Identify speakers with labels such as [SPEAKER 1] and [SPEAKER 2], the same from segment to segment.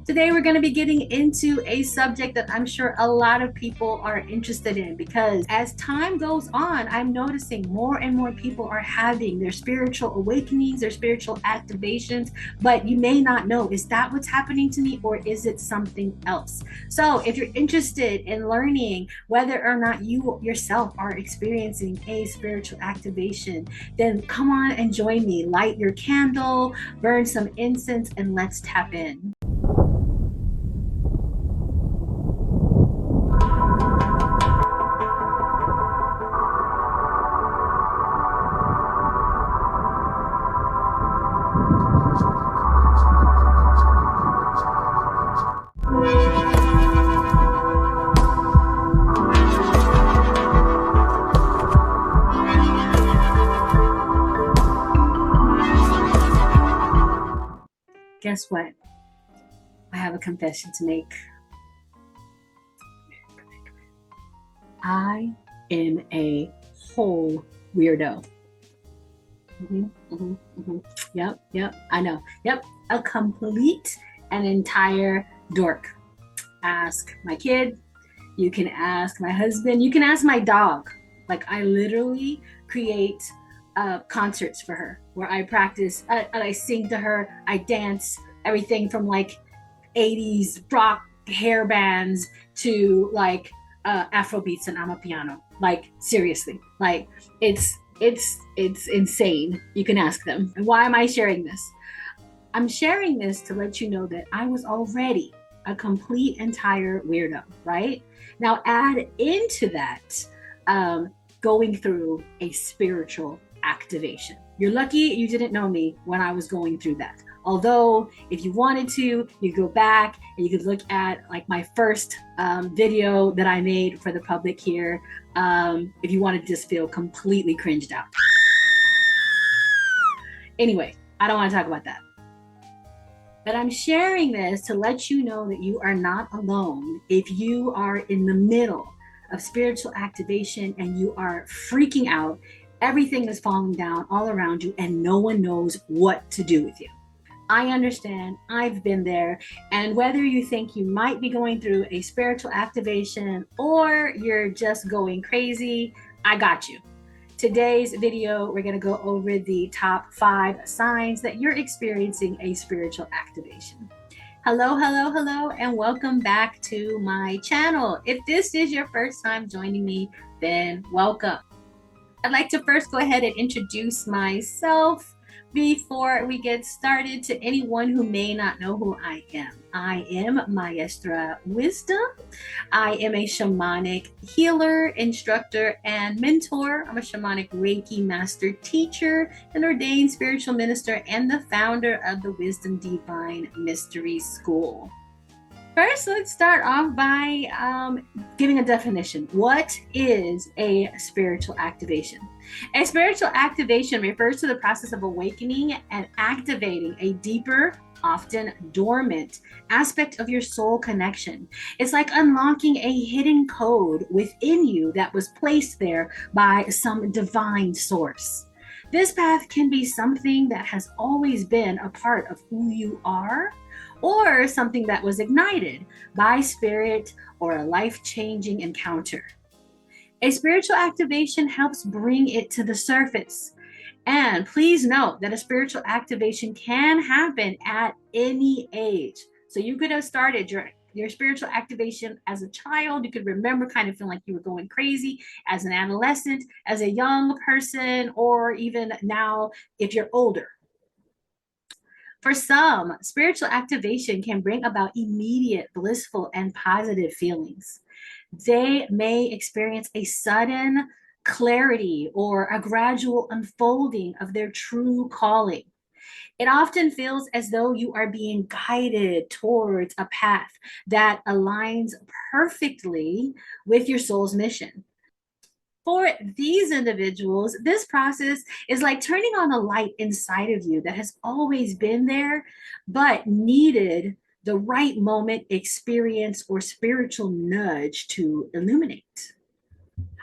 [SPEAKER 1] Today, we're going to be getting into a subject that I'm sure a lot of people are interested in because as time goes on, I'm noticing more and more people are having their spiritual awakenings, their spiritual activations, but you may not know, is that what's happening to me or is it something else? So, if you're interested in learning whether or not you yourself are experiencing a spiritual activation, then come on and join me. Light your candle, burn some incense, and let's tap in. Guess what? I have a confession to make. I am a whole weirdo. Yep, I know. Yep, a complete and entire dork. Ask my kid, you can ask my husband, you can ask my dog. Like, I literally create concerts for her where I practice, I sing to her, I dance, everything from like 80s rock hair bands to like Afro beats and Amapiano. Like, seriously, like it's insane. You can ask them. And why am I sharing this? I'm sharing this to let you know that I was already a complete entire weirdo, right? Now add into that going through a spiritual activation. You're lucky you didn't know me when I was going through that. Although, if you wanted to, you go back and you could look at like my first video that I made for the public here. If you want to just feel completely cringed out. Anyway, I don't want to talk about that. But I'm sharing this to let you know that you are not alone if you are in the middle of spiritual activation and you are freaking out. Everything is falling down all around you and no one knows what to do with you. I understand. I've been there. And whether you think you might be going through a spiritual activation or you're just going crazy, I got you. Today's video, we're going to go over the top 5 signs that you're experiencing a spiritual activation. Hello, and welcome back to my channel. If this is your first time joining me, then welcome. I'd like to first go ahead and introduce myself before we get started to anyone who may not know who I am. I am Maestra Wyzdom. I am a shamanic healer, instructor, and mentor. I'm a shamanic Reiki master teacher, an ordained spiritual minister, and the founder of the Wyzdom DVine Mystery School. First, let's start off by giving a definition. What is a spiritual activation? A spiritual activation refers to the process of awakening and activating a deeper, often dormant aspect of your soul connection. It's like unlocking a hidden code within you that was placed there by some divine source. This path can be something that has always been a part of who you are, or something that was ignited by spirit or a life-changing encounter. A spiritual activation helps bring it to the surface. And please note that a spiritual activation can happen at any age. So you could have started your spiritual activation as a child. You could remember kind of feeling like you were going crazy as an adolescent, as a young person, or even now if you're older. For some, spiritual activation can bring about immediate, blissful, and positive feelings. They may experience a sudden clarity or a gradual unfolding of their true calling. It often feels as though you are being guided towards a path that aligns perfectly with your soul's mission. For these individuals, this process is like turning on a light inside of you that has always been there, but needed the right moment, experience, or spiritual nudge to illuminate.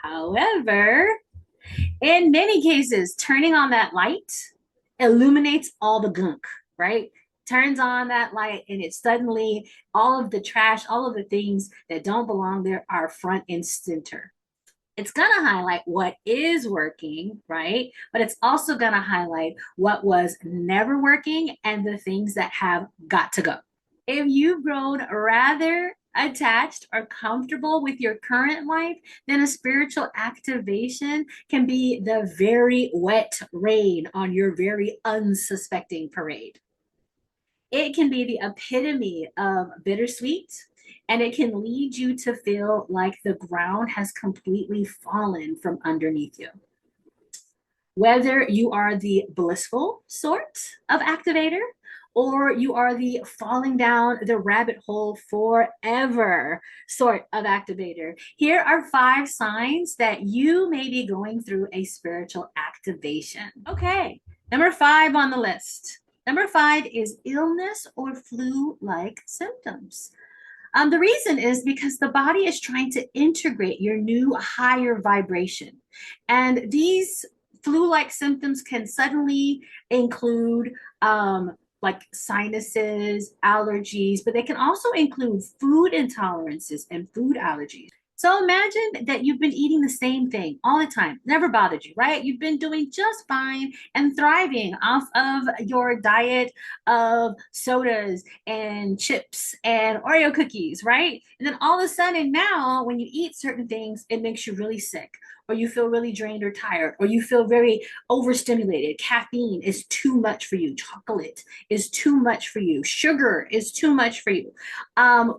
[SPEAKER 1] However, in many cases, turning on that light illuminates all the gunk, right? turns on that light, and it's suddenly all of the trash, all of the things that don't belong there are front and center. It's going to highlight what is working, right? But it's also going to highlight what was never working and the things that have got to go. If you've grown rather attached or comfortable with your current life, then a spiritual activation can be the very wet rain on your very unsuspecting parade. It can be the epitome of bittersweet, and it can lead you to feel like the ground has completely fallen from underneath you. Whether you are the blissful sort of activator or you are the falling down the rabbit hole forever sort of activator, here are 5 signs that you may be going through a spiritual activation. Okay, number 5 on the list. Number 5 is illness or flu-like symptoms. The reason is because the body is trying to integrate your new higher vibration. And these flu-like symptoms can suddenly include like sinuses, allergies, but they can also include food intolerances and food allergies. So imagine that you've been eating the same thing all the time, never bothered you, right? You've been doing just fine and thriving off of your diet of sodas and chips and Oreo cookies, right? And then all of a sudden now, when you eat certain things, it makes you really sick, or you feel really drained or tired, or you feel very overstimulated. Caffeine is too much for you. Chocolate is too much for you. Sugar is too much for you.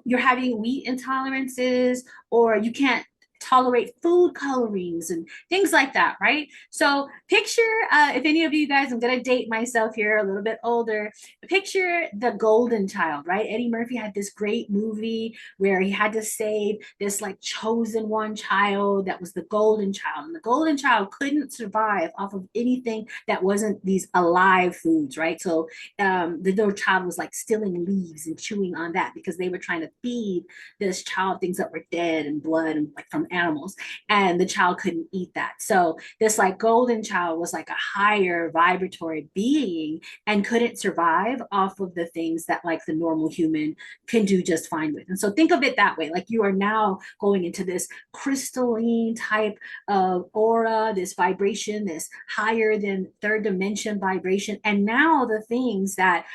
[SPEAKER 1] You're having wheat intolerances, or you can't tolerate food colorings and things like that, right? So picture, if any of you guys, I'm going to date myself here, a little bit older, picture the golden child, right? Eddie Murphy had this great movie where he had to save this like chosen one child that was the golden child. And the golden child couldn't survive off of anything that wasn't these alive foods, right? So the little child was like stealing leaves and chewing on that because they were trying to feed this child things that were dead and blood and like from animals, and the child couldn't eat that. So this like golden child was like a higher vibratory being and couldn't survive off of the things that like the normal human can do just fine with. And so think of it that way, like you are now going into this crystalline type of aura, this vibration, this higher than third dimension vibration. And now the things that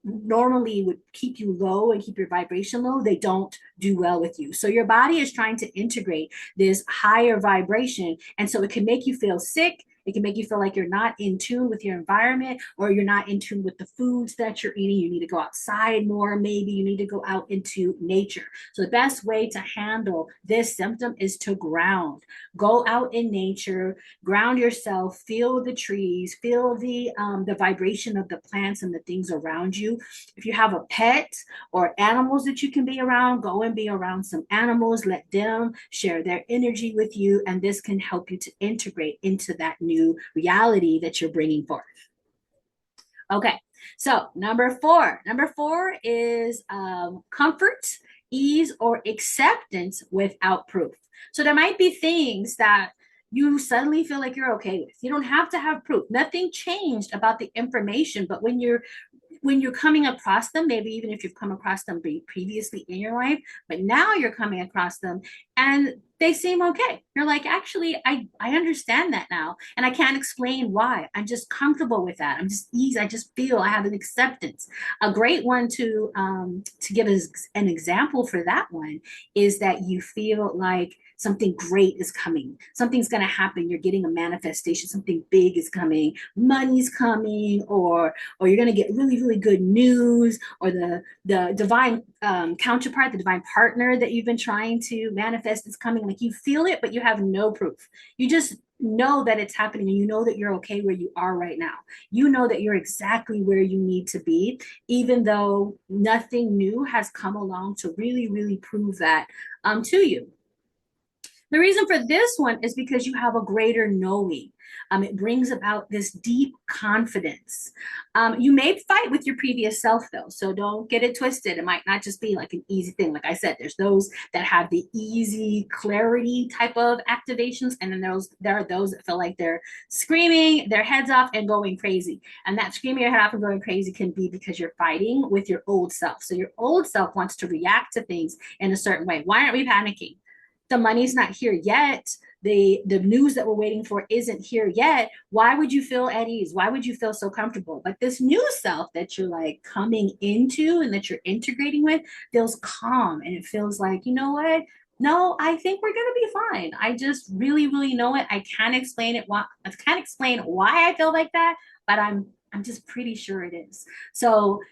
[SPEAKER 1] normally would keep you low and keep your vibration low, they don't do well with you. So your body is trying to integrate this higher vibration. And so it can make you feel sick. It can make you feel like you're not in tune with your environment, or you're not in tune with the foods that you're eating. You need to go outside more. Maybe you need to go out into nature. So the best way to handle this symptom is to ground. Go out in nature, ground yourself, feel the trees, feel the vibration of the plants and the things around you. If you have a pet or animals that you can be around, go and be around some animals. Let them share their energy with you, and this can help you to integrate into that new reality that you're bringing forth. Okay, so number four is comfort, ease, or acceptance without proof. So there might be things that you suddenly feel like you're okay with. You don't have to have proof. Nothing changed about the information, but when you're coming across them, maybe even if you've come across them previously in your life, but now you're coming across them and they seem okay. You're like, actually, I understand that now. And I can't explain why. I'm just comfortable with that. I'm just easy. I just feel I have an acceptance. A great one to give us an example for that one is that you feel like something great is coming. Something's going to happen. You're getting a manifestation. Something big is coming. Money's coming, or you're going to get really, really good news, or the divine counterpart, the divine partner that you've been trying to manifest is coming. Like you feel it, but you have no proof. You just know that it's happening, and you know that you're okay where you are right now. You know that you're exactly where you need to be, even though nothing new has come along to really, really prove that to you. The reason for this one is because you have a greater knowing. It brings about this deep confidence. You may fight with your previous self, though, so don't get it twisted. It might not just be like an easy thing. Like I said, there's those that have the easy clarity type of activations, and then there are those that feel like they're screaming their heads off and going crazy. And that screaming your head off and going crazy can be because you're fighting with your old self. So your old self wants to react to things in a certain way. Why aren't we panicking? The money's not here yet. The news that we're waiting for isn't here yet. Why would you feel at ease? Why would you feel so comfortable? But this new self that you're like coming into and that you're integrating with feels calm, and it feels like, you know what? No, I think we're gonna be fine. I just really, really know it. I can't explain it. I can't explain why I feel like that, but I'm just pretty sure it is. So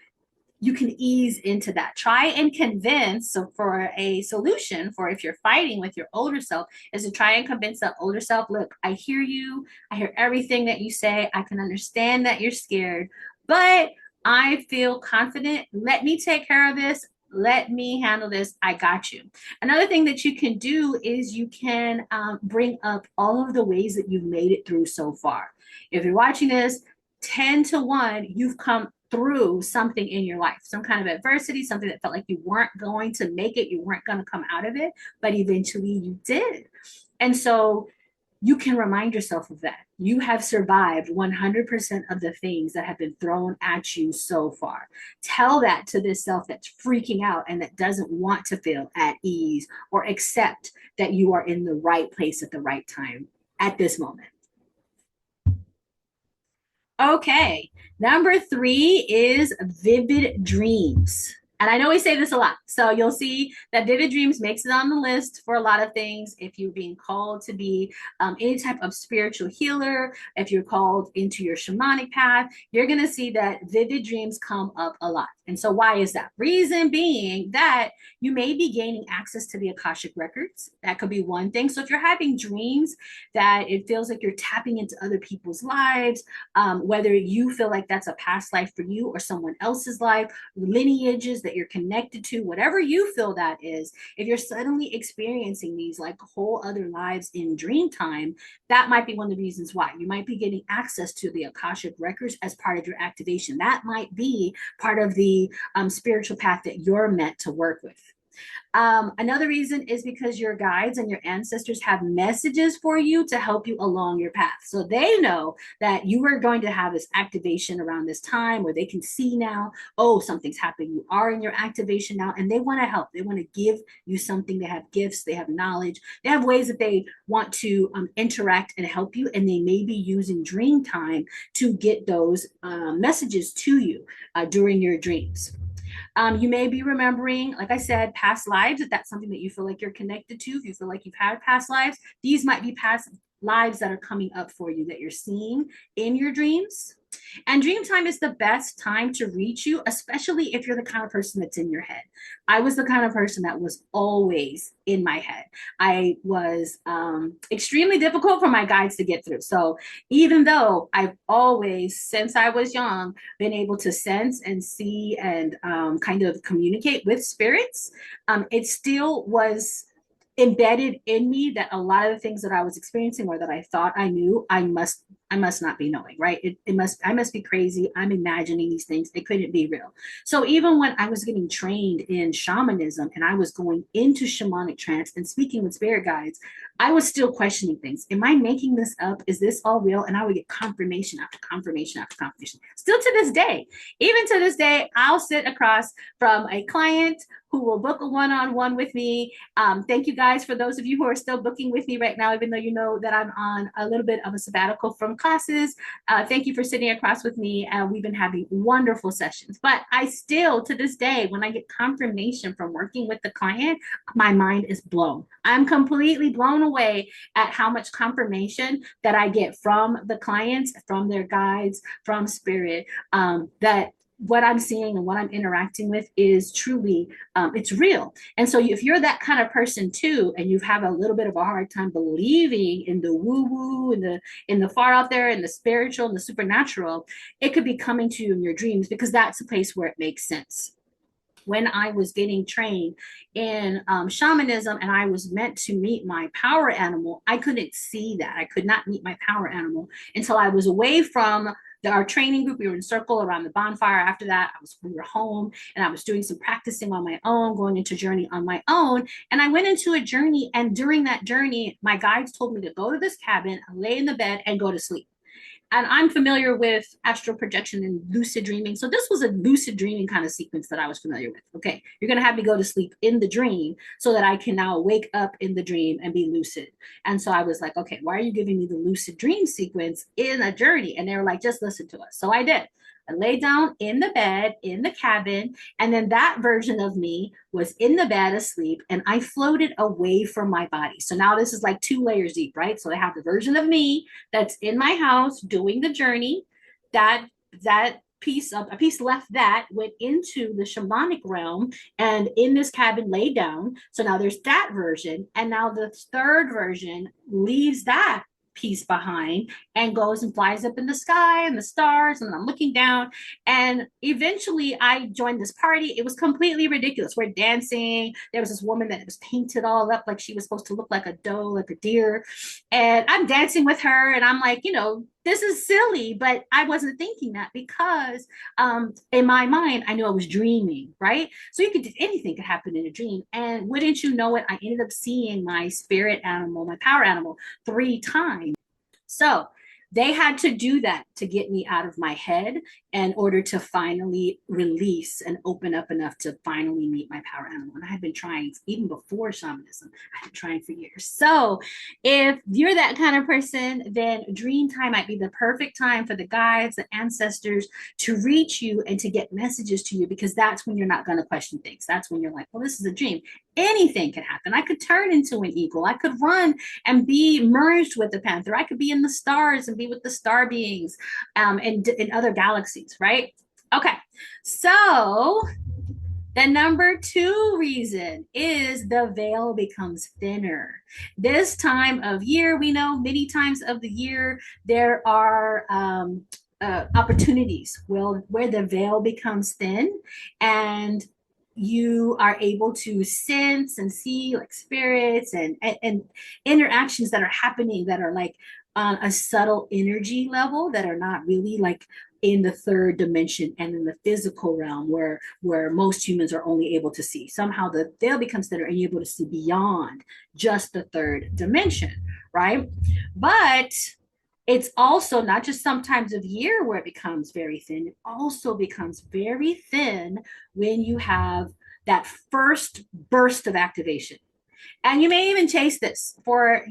[SPEAKER 1] you can ease into that. Try and convince. So for a solution for if you're fighting with your older self is to try and convince that older self, look, I hear you. I hear everything that you say. I can understand that you're scared, but I feel confident. Let me take care of this. Let me handle this. I got you. Another thing that you can do is you can bring up all of the ways that you've made it through so far. If you're watching this, 10 to 1, you've come through something in your life, some kind of adversity, something that felt like you weren't going to make it, you weren't going to come out of it, but eventually you did. And so you can remind yourself of that. You have survived 100% of the things that have been thrown at you so far. Tell that to this self that's freaking out and that doesn't want to feel at ease or accept that you are in the right place at the right time at this moment. Okay, number 3 is vivid dreams. And I know we say this a lot. So you'll see that vivid dreams makes it on the list for a lot of things. If you're being called to be any type of spiritual healer, if you're called into your shamanic path, you're going to see that vivid dreams come up a lot. And so why is that? Reason being that you may be gaining access to the Akashic records. That could be one thing. So if you're having dreams that it feels like you're tapping into other people's lives, whether you feel like that's a past life for you or someone else's life, lineages that you're connected to, whatever you feel that is, if you're suddenly experiencing these like whole other lives in dream time, that might be one of the reasons why. You might be getting access to the Akashic records as part of your activation. That might be part of the spiritual path that you're meant to work with. Another reason is because your guides and your ancestors have messages for you to help you along your path. So they know that you are going to have this activation around this time where they can see now, oh, something's happening. You are in your activation now, and they want to help. They want to give you something. They have gifts, they have knowledge, they have ways that they want to interact and help you, and they may be using dream time to get those messages to you during your dreams. You may be remembering, like I said, past lives, if that's something that you feel like you're connected to, if you feel like you've had past lives, these might be past lives that are coming up for you that you're seeing in your dreams. And dream time is the best time to reach you, especially if you're the kind of person that's in your head. I was the kind of person that was always in my head. I was extremely difficult for my guides to get through. So even though I've always, since I was young, been able to sense and see and kind of communicate with spirits, it still was embedded in me that a lot of the things that I was experiencing or that I thought I knew, I must not be knowing, right? I must be crazy. I'm imagining these things. It couldn't be real. So even when I was getting trained in shamanism and I was going into shamanic trance and speaking with spirit guides, I was still questioning things. Am I making this up? Is this all real? And I would get confirmation after confirmation after confirmation. Still to this day, even to this day, I'll sit across from a client who will book a one-on-one with me. Thank you guys for those of you who are still booking with me right now, even though you know that I'm on a little bit of a sabbatical from classes. Thank you for sitting across with me. We've been having wonderful sessions. But I still, to this day, when I get confirmation from working with the client, my mind is blown. I'm completely blown away at how much confirmation that I get from the clients, from their guides, from spirit, that what I'm seeing and what I'm interacting with is truly, it's real. And so if you're that kind of person too, and you have a little bit of a hard time believing in the woo-woo and in the far out there and the spiritual and the supernatural, it could be coming to you in your dreams because that's a place where it makes sense. when I was getting trained in shamanism and I was meant to meet my power animal, I couldn't see that. I could not meet my power animal until I was away from our training group. We were in a circle around the bonfire. After that, we were home and I was doing some practicing on my own, going into journey on my own. And I went into a journey. And during that journey, my guides told me to go to this cabin, lay in the bed, and go to sleep. And I'm familiar with astral projection and lucid dreaming. So this was a lucid dreaming kind of sequence that I was familiar with. Okay, you're going to have me go to sleep in the dream so that I can now wake up in the dream and be lucid. And so I was like, okay, why are you giving me the lucid dream sequence in a journey? And they were like, just listen to us. So I did. I lay down in the bed in the cabin, and then that version of me was in the bed asleep, and I floated away from my body. So now this is like 2 layers deep, right? So I have the version of me that's in my house doing the journey. That piece of a piece left that went into the shamanic realm and in this cabin laid down. So now there's that version, and now the third version leaves that piece behind and goes and flies up in the sky and the stars, and I'm looking down, and eventually I joined this party. It was completely ridiculous. We're dancing. There was this woman that was painted all up like she was supposed to look like a doe, like a deer, and I'm dancing with her, and I'm like, this is silly, but I wasn't thinking that because in my mind, I knew I was dreaming, right? So anything could happen in a dream. And wouldn't you know it, I ended up seeing my spirit animal, my power animal, 3 times. So they had to do that to get me out of my head in order to finally release and open up enough to finally meet my power animal. And I had been trying even before shamanism. I had been trying for years. So if you're that kind of person, then dream time might be the perfect time for the guides, the ancestors to reach you and to get messages to you, because that's when you're not going to question things. That's when you're like, well, this is a dream. Anything could happen. I could turn into an eagle. I could run and be merged with the panther. I could be in the stars and be with the star beings and in other galaxies, right? Okay, so the number 2 reason is the veil becomes thinner. This time of year, we know many times of the year there are opportunities where the veil becomes thin, and you are able to sense and see like spirits and interactions that are happening that are like on a subtle energy level, that are not really like in the third dimension and in the physical realm where most humans are only able to see. Somehow the veil becomes thinner and you're able to see beyond just the third dimension, right? But it's also not just sometimes of year where it becomes very thin. It also becomes very thin when you have that first burst of activation. And you may even chase this for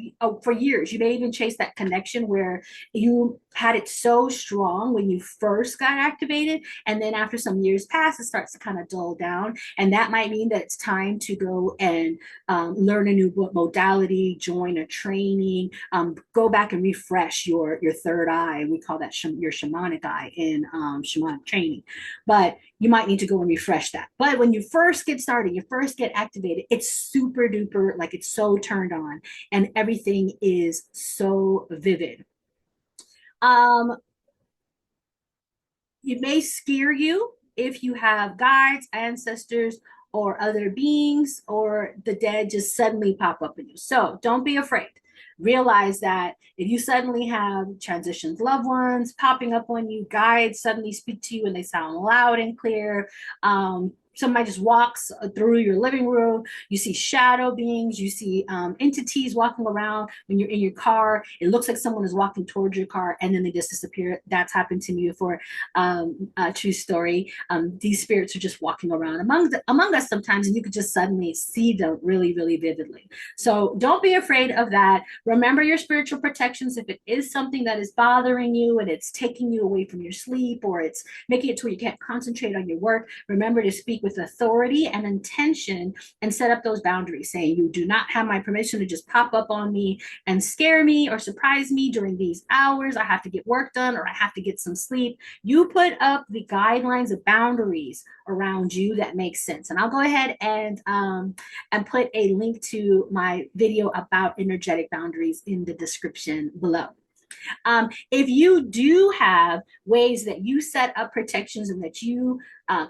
[SPEAKER 1] years. You may even chase that connection where you had it so strong when you first got activated, and then after some years pass, it starts to kind of dull down, and that might mean that it's time to go and learn a new modality, join a training, go back and refresh your third eye. We call that your shamanic eye in shamanic training, but you might need to go and refresh that. But when you first get started, you first get activated, it's super duper, like it's so turned on and everything is so vivid. It may scare you if you have guides, ancestors, or other beings, or the dead just suddenly pop up in you. So don't be afraid. Realize that if you suddenly have transitioned loved ones popping up on you, guides suddenly speak to you and they sound loud and clear, somebody just walks through your living room, you see shadow beings, you see entities walking around when you're in your car, it looks like someone is walking towards your car and then they just disappear. That's happened to me before. A true story. These spirits are just walking around among us sometimes, and you could just suddenly see them really, really vividly. So don't be afraid of that. Remember your spiritual protections. If it is something that is bothering you and it's taking you away from your sleep, or it's making it to where you can't concentrate on your work, remember to speak with authority and intention and set up those boundaries, saying you do not have my permission to just pop up on me and scare me or surprise me during these hours. I have to get work done or I have to get some sleep. You put up the guidelines of boundaries around you that makes sense. And I'll go ahead and put a link to my video about energetic boundaries in the description below. If you do have ways that you set up protections and that you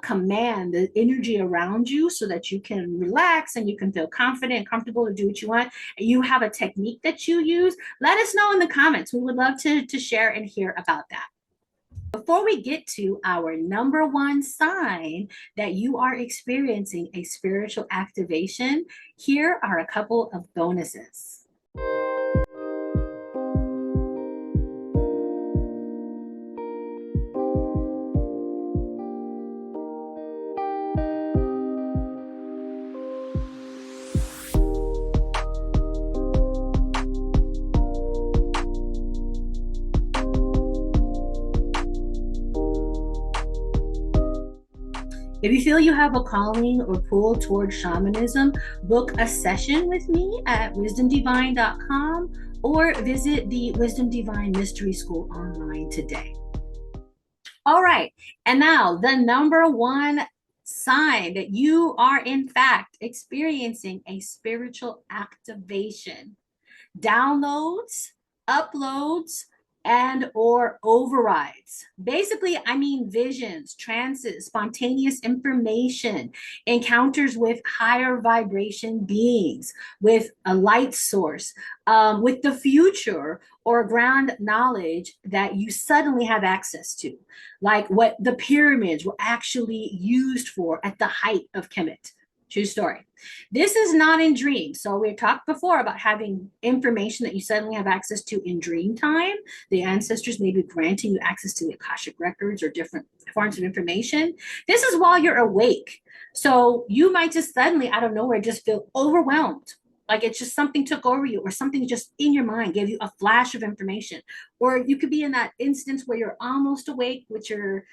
[SPEAKER 1] command the energy around you so that you can relax and you can feel confident and comfortable to do what you want, and you have a technique that you use, let us know in the comments. We would love to share and hear about that. Before we get to our number one sign that you are experiencing a spiritual activation, here are a couple of bonuses. If you feel you have a calling or pull towards shamanism, book a session with me at wisdomdivine.com or visit the Wisdom Divine Mystery School online today. All right, and now the number one sign that you are in fact experiencing a spiritual activation: downloads, uploads, and or overrides. Basically, I mean visions, trances, spontaneous information, encounters with higher vibration beings, with a light source, with the future, or ground knowledge that you suddenly have access to, like what the pyramids were actually used for at the height of Kemet. True story. This is not in dreams. So we talked before about having information that you suddenly have access to in dream time. The ancestors may be granting you access to the Akashic records or different forms of information. This is while you're awake. So you might just suddenly out of nowhere just feel overwhelmed. Like it's just something took over you, or something just in your mind gave you a flash of information. Or you could be in that instance where you're almost awake, which you're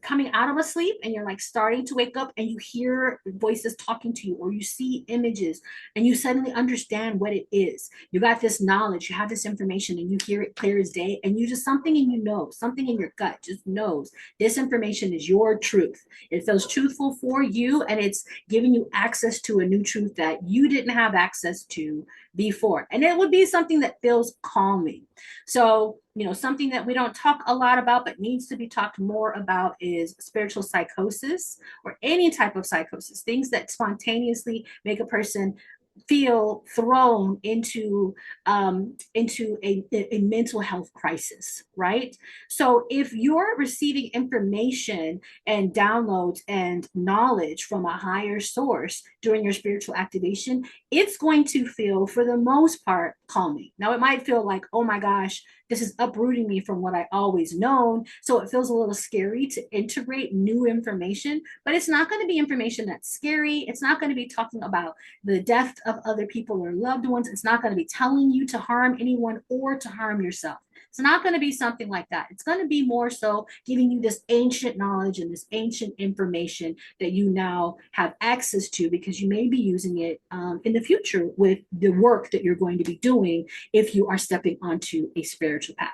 [SPEAKER 1] coming out of a sleep and you're like starting to wake up and you hear voices talking to you, or you see images and you suddenly understand what it is. You got this knowledge, you have this information, and you hear it clear as day, and you just something in you know, something in your gut just knows this information is your truth. It feels truthful for you, and it's giving you access to a new truth that you didn't have access to before. And it would be something that feels calming. So, something that we don't talk a lot about but needs to be talked more about is spiritual psychosis, or any type of psychosis, things that spontaneously make a person feel thrown into a mental health crisis, right? So if you're receiving information and downloads and knowledge from a higher source during your spiritual activation, it's going to feel, for the most part, calming. Now, it might feel like, oh my gosh, this is uprooting me from what I always known. So it feels a little scary to integrate new information, but it's not going to be information that's scary. It's not going to be talking about the death of other people or loved ones. It's not going to be telling you to harm anyone or to harm yourself. It's not going to be something like that. It's going to be more so giving you this ancient knowledge and this ancient information that you now have access to, because you may be using it in the future with the work that you're going to be doing if you are stepping onto a spiritual path.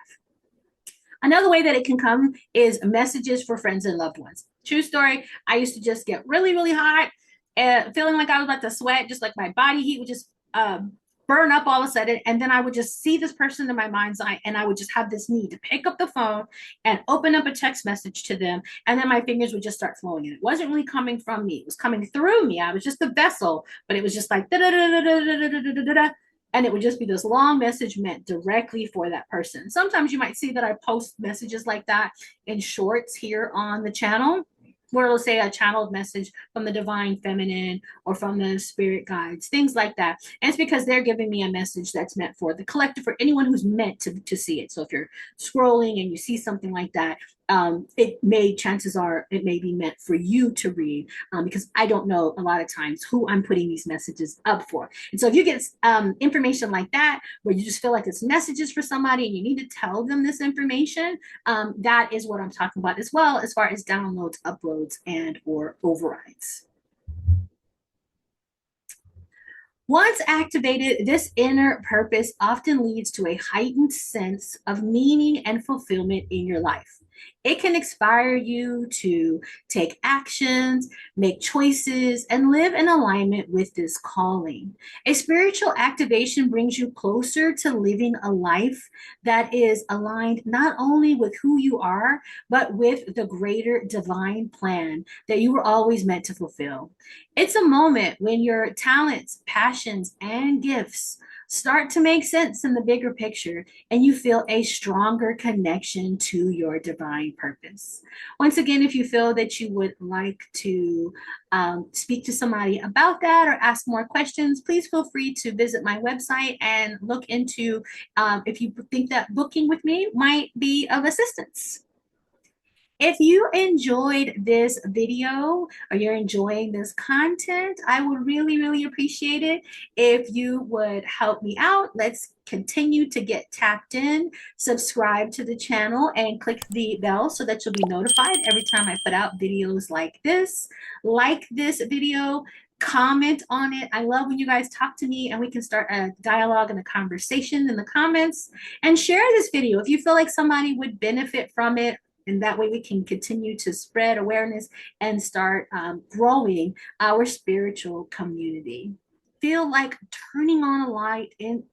[SPEAKER 1] Another way that it can come is messages for friends and loved ones. True story. I used to just get really, really hot and feeling like I was about to sweat, just like my body heat would just burn up all of a sudden. And then I would just see this person in my mind's eye, and I would just have this need to pick up the phone and open up a text message to them. And then my fingers would just start flowing. And it wasn't really coming from me. It was coming through me. I was just a vessel, but it was just like da-da-da-da-da-da-da-da-da-da. And it would just be this long message meant directly for that person. Sometimes you might see that I post messages like that in shorts here on the channel, where it'll say a channeled message from the divine feminine or from the spirit guides, things like that. And it's because they're giving me a message that's meant for the collective, for anyone who's meant to see it. So if you're scrolling and you see something like that, chances are it may be meant for you to read, because I don't know a lot of times who I'm putting these messages up for. And so if you get information like that, where you just feel like it's messages for somebody and you need to tell them this information, that is what I'm talking about as well, as far as downloads, uploads, and or overrides. Once activated, this inner purpose often leads to a heightened sense of meaning and fulfillment in your life. It can inspire you to take actions, make choices, and live in alignment with this calling. A spiritual activation brings you closer to living a life that is aligned not only with who you are, but with the greater divine plan that you were always meant to fulfill. It's a moment when your talents, passions, and gifts start to make sense in the bigger picture and you feel a stronger connection to your divine purpose. Once again, if you feel that you would like to speak to somebody about that or ask more questions, please feel free to visit my website and look into if you think that booking with me might be of assistance. If you enjoyed this video or you're enjoying this content, I would really, really appreciate it if you would help me out. Let's continue to get tapped in, subscribe to the channel, and click the bell so that you'll be notified every time I put out videos like this. Like this video, comment on it. I love when you guys talk to me and we can start a dialogue and a conversation in the comments, and share this video if you feel like somebody would benefit from it, and that way we can continue to spread awareness and start growing our spiritual community. Feel like turning on a light and